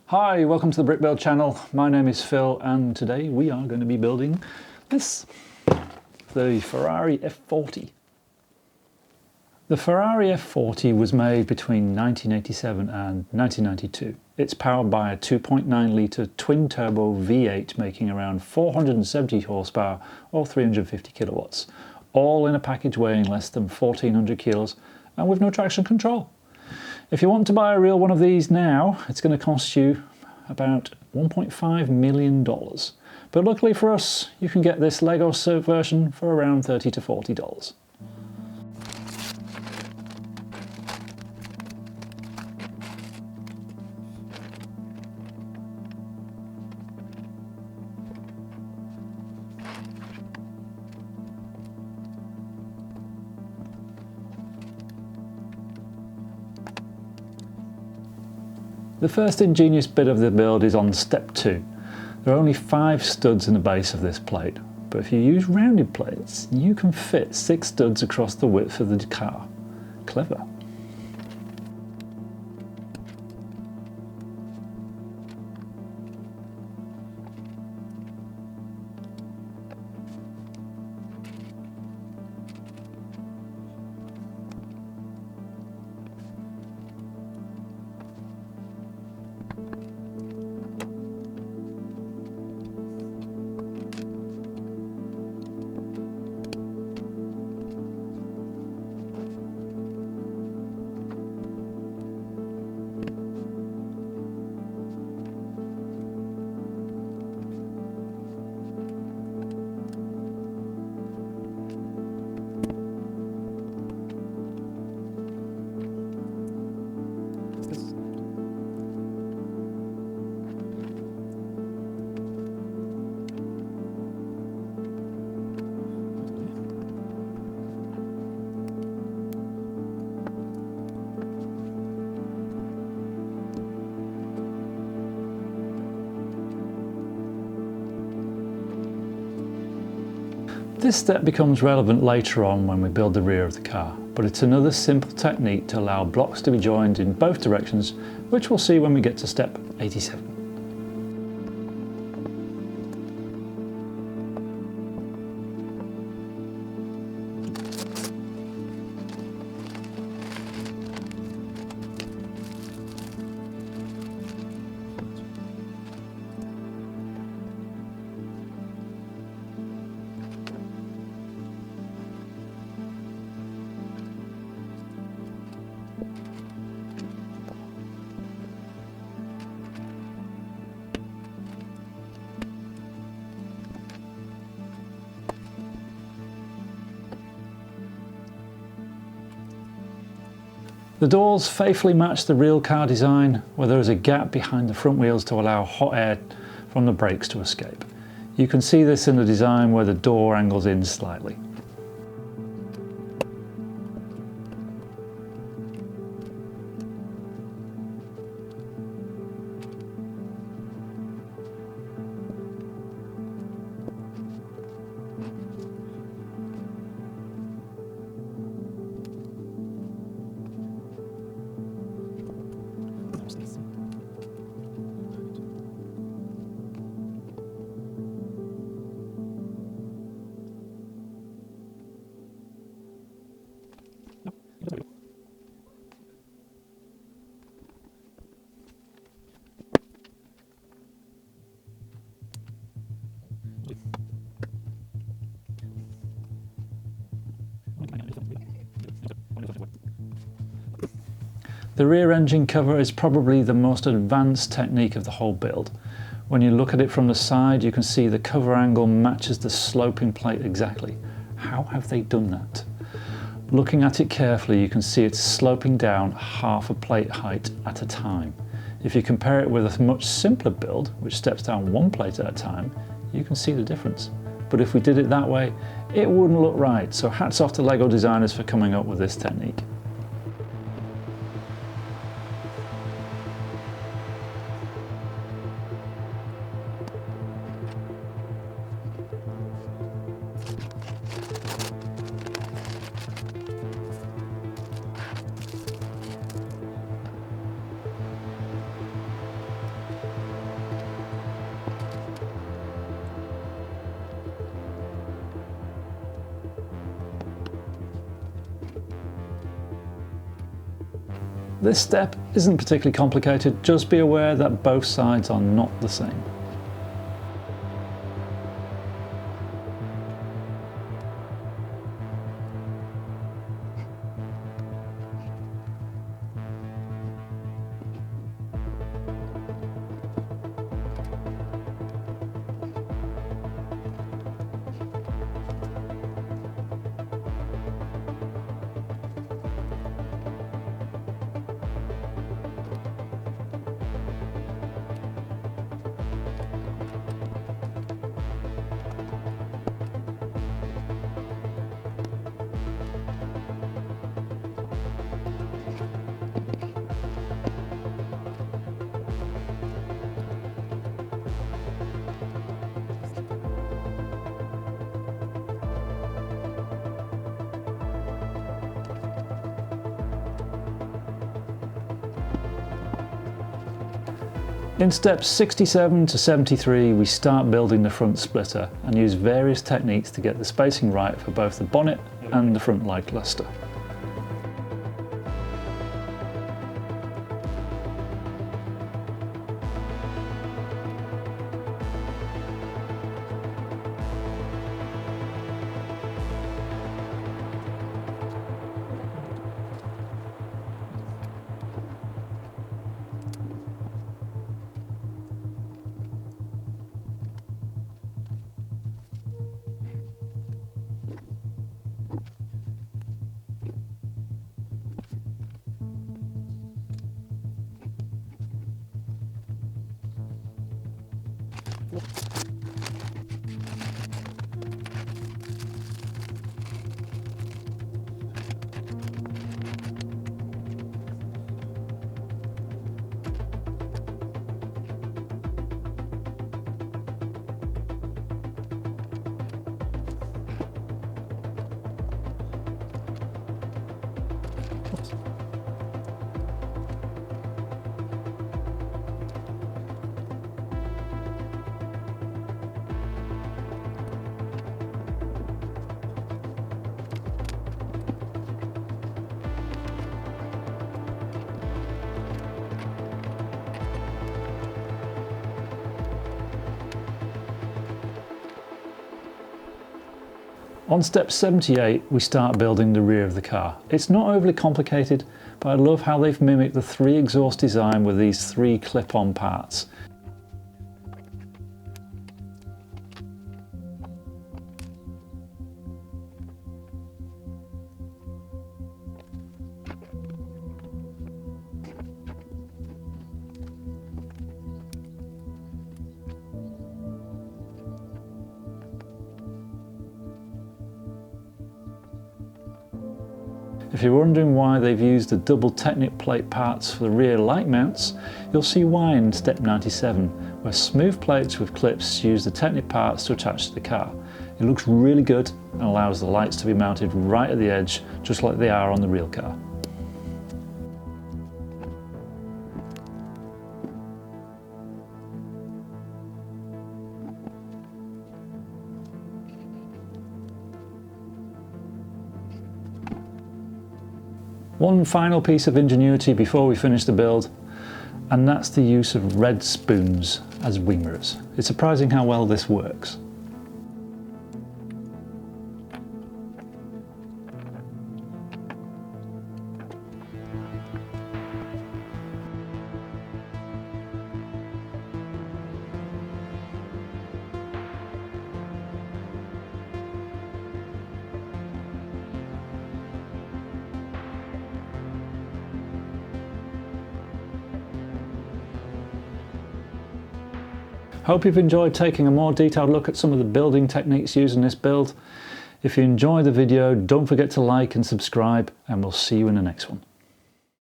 Hi, welcome to the BrickBuild channel. My name is Phil and today we are going to be building this, the Ferrari F40. The Ferrari F40 was made between 1987 and 1992. It's powered by a 2.9 litre twin-turbo V8 making around 470 horsepower or 350 kilowatts, all in a package weighing less than 1,400 kilos and with no traction control. If you want to buy a real one of these now, it's going to cost you about $1.5 million. But luckily for us, you can get this Lego version for around $30 to $40. The first ingenious bit of the build is on step 2. There are only 5 studs in the base of this plate, but if you use rounded plates, you can fit 6 studs across the width of the car. Clever. This step becomes relevant later on when we build the rear of the car, but it's another simple technique to allow blocks to be joined in both directions, which we'll see when we get to step 87. The doors faithfully match the real car design, where there is a gap behind the front wheels to allow hot air from the brakes to escape. You can see this in the design where the door angles in slightly. The rear engine cover is probably the most advanced technique of the whole build. When you look at it from the side, you can see the cover angle matches the sloping plate exactly. How have they done that? Looking at it carefully, you can see it's sloping down half a plate height at a time. If you compare it with a much simpler build, which steps down 1 plate at a time, you can see the difference. But if we did it that way, it wouldn't look right, so hats off to Lego designers for coming up with this technique. This step isn't particularly complicated, just be aware that both sides are not the same. In steps 67 to 73 we start building the front splitter and use various techniques to get the spacing right for both the bonnet and the front light cluster. On step 78 we start building the rear of the car. It's not overly complicated, but I love how they've mimicked the 3 exhaust design with these 3 clip-on parts. If you're wondering why they've used the double Technic plate parts for the rear light mounts, you'll see why in step 97, where smooth plates with clips use the Technic parts to attach to the car. It looks really good and allows the lights to be mounted right at the edge, just like they are on the real car. One final piece of ingenuity before we finish the build, and that's the use of red spoons as wing mirrors. It's surprising how well this works. Hope you've enjoyed taking a more detailed look at some of the building techniques used in this build. If you enjoyed the video, don't forget to like and subscribe, and we'll see you in the next one.